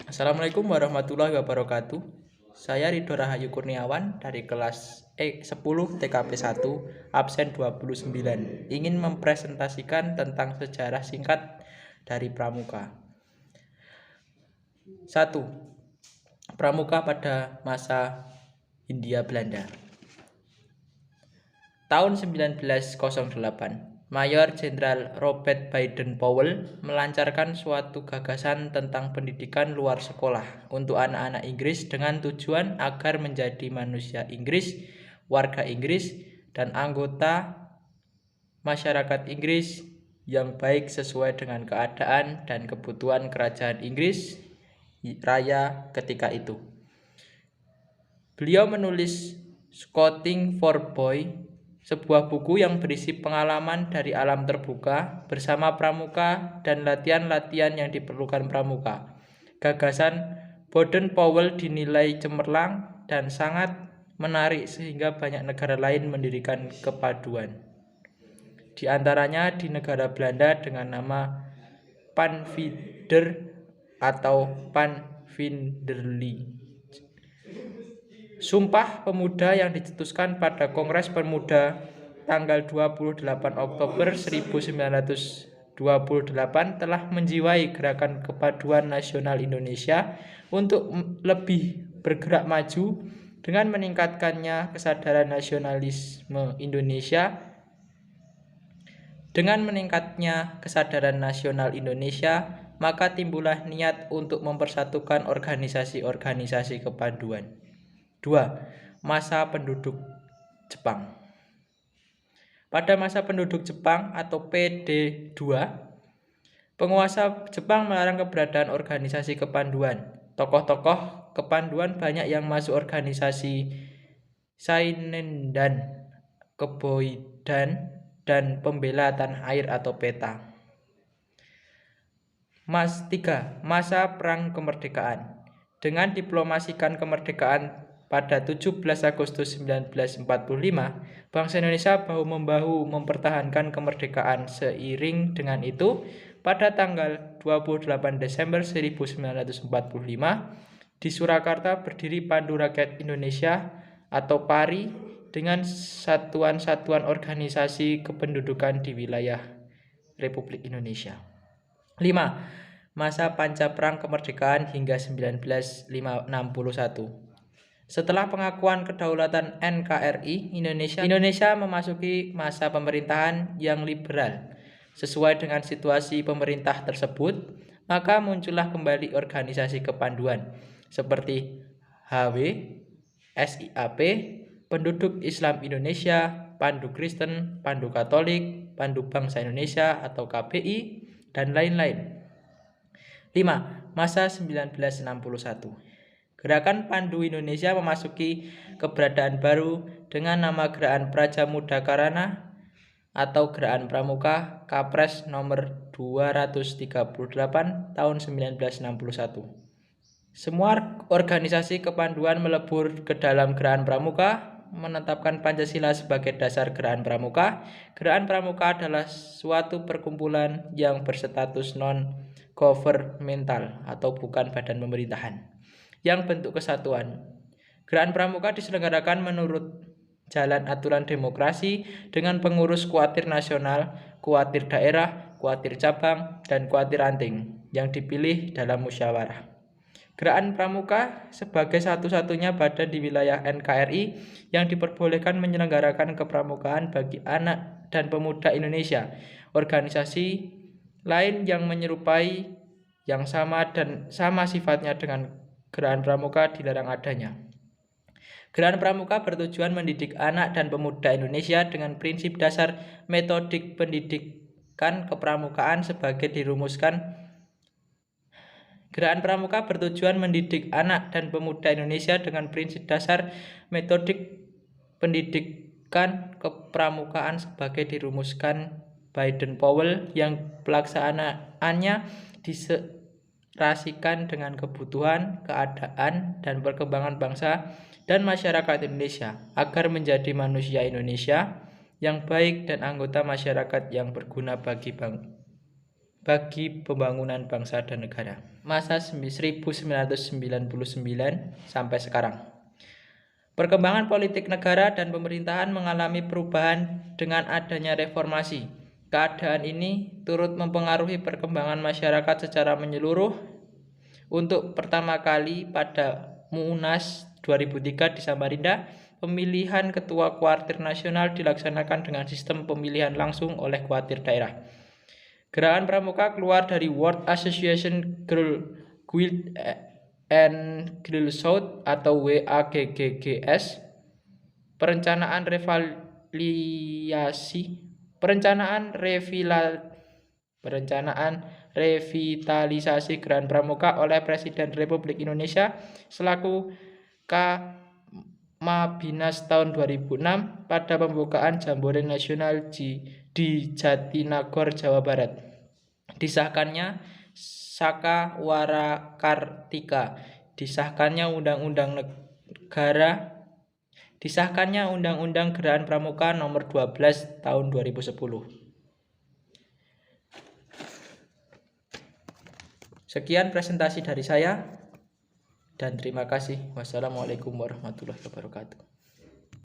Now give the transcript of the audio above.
Assalamualaikum warahmatullahi wabarakatuh. Saya Ridho Rahayu Kurniawan dari kelas 10 TKP 1 absen 29 ingin mempresentasikan tentang sejarah singkat dari Pramuka. 1. Pramuka pada masa Hindia Belanda. Tahun 1908, Mayor Jenderal Robert Baden-Powell melancarkan suatu gagasan tentang pendidikan luar sekolah untuk anak-anak Inggris dengan tujuan agar menjadi manusia Inggris, warga Inggris, dan anggota masyarakat Inggris yang baik sesuai dengan keadaan dan kebutuhan kerajaan Inggris Raya ketika itu. Beliau menulis Scouting for Boys, sebuah buku yang berisi pengalaman dari alam terbuka bersama pramuka dan latihan-latihan yang diperlukan pramuka. Gagasan Baden-Powell dinilai cemerlang dan sangat menarik sehingga banyak negara lain mendirikan kepaduan. Di antaranya di negara Belanda dengan nama Panvinder atau Panvinderli. Sumpah Pemuda yang dicetuskan pada Kongres Pemuda tanggal 28 Oktober 1928 telah menjiwai gerakan kepaduan nasional Indonesia untuk lebih bergerak maju dengan meningkatkannya kesadaran nasionalisme Indonesia. Dengan meningkatnya kesadaran nasional Indonesia, maka timbullah niat untuk mempersatukan organisasi-organisasi kepaduan. 2. Masa penduduk Jepang. Pada masa penduduk Jepang atau PD2, penguasa Jepang melarang keberadaan organisasi kepanduan. Tokoh-tokoh kepanduan banyak yang masuk organisasi Sainendan, Keboidan, dan Pembela Tanah Air atau PETA. 3. Masa Perang Kemerdekaan. Dengan diplomasikan kemerdekaan pada 17 Agustus 1945, bangsa Indonesia bahu-membahu mempertahankan kemerdekaan. Seiring dengan itu, pada tanggal 28 Desember 1945, di Surakarta berdiri Pandu Rakyat Indonesia atau PARI dengan satuan-satuan organisasi kependudukan di wilayah Republik Indonesia. 5. Masa Panca Perang Kemerdekaan hingga 1961. Setelah pengakuan kedaulatan NKRI, Indonesia memasuki masa pemerintahan yang liberal. Sesuai dengan situasi pemerintah tersebut, maka muncullah kembali organisasi kepanduan seperti HW, SIAP, Penduduk Islam Indonesia, Pandu Kristen, Pandu Katolik, Pandu Bangsa Indonesia atau KBI, dan lain-lain. 5. Masa 1961. Gerakan Pandu Indonesia memasuki keberadaan baru dengan nama Gerakan Praja Muda Karana atau Gerakan Pramuka Kapres nomor 238 tahun 1961. Semua organisasi kepanduan melebur ke dalam Gerakan Pramuka, menetapkan Pancasila sebagai dasar Gerakan Pramuka. Gerakan Pramuka adalah suatu perkumpulan yang berstatus non-governmental atau bukan badan pemerintahan yang bentuk kesatuan. Gerakan Pramuka diselenggarakan menurut jalan aturan demokrasi dengan pengurus kuatir nasional, kuatir daerah, kuatir cabang, dan kuatir ranting yang dipilih dalam musyawarah. Gerakan Pramuka sebagai satu-satunya badan di wilayah NKRI yang diperbolehkan menyelenggarakan kepramukaan bagi anak dan pemuda Indonesia. Organisasi lain yang menyerupai yang sama dan sama sifatnya dengan Gerakan Pramuka dilarang adanya. Gerakan Pramuka bertujuan mendidik anak dan pemuda Indonesia dengan prinsip dasar metodik pendidikan kepramukaan sebagai dirumuskan. Gerakan Pramuka bertujuan mendidik anak dan pemuda Indonesia dengan prinsip dasar metodik pendidikan kepramukaan sebagai dirumuskan Baden-Powell yang pelaksanaannya diserasikan dengan kebutuhan, keadaan, dan perkembangan bangsa dan masyarakat Indonesia agar menjadi manusia Indonesia yang baik dan anggota masyarakat yang berguna bagi bagi pembangunan bangsa dan negara. Masa 1999 sampai sekarang. Perkembangan politik negara dan pemerintahan mengalami perubahan dengan adanya reformasi. Keadaan ini turut mempengaruhi perkembangan masyarakat secara menyeluruh. Untuk pertama kali pada Munas 2003 di Samarinda, pemilihan ketua Kuartir Nasional dilaksanakan dengan sistem pemilihan langsung oleh kuartir daerah. Gerakan Pramuka keluar dari World Association Girl Guild and Girl Scout atau WAGGGS. Perencanaan revitalisasi Gerakan Pramuka oleh Presiden Republik Indonesia selaku Kamabinas tahun 2006 pada pembukaan Jambore Nasional di Jatinagor, Jawa Barat. Disahkannya Saka Warakartika, disahkannya Undang-Undang Gerakan Pramuka Nomor 12 Tahun 2010. Sekian presentasi dari saya dan terima kasih. Wassalamualaikum warahmatullahi wabarakatuh.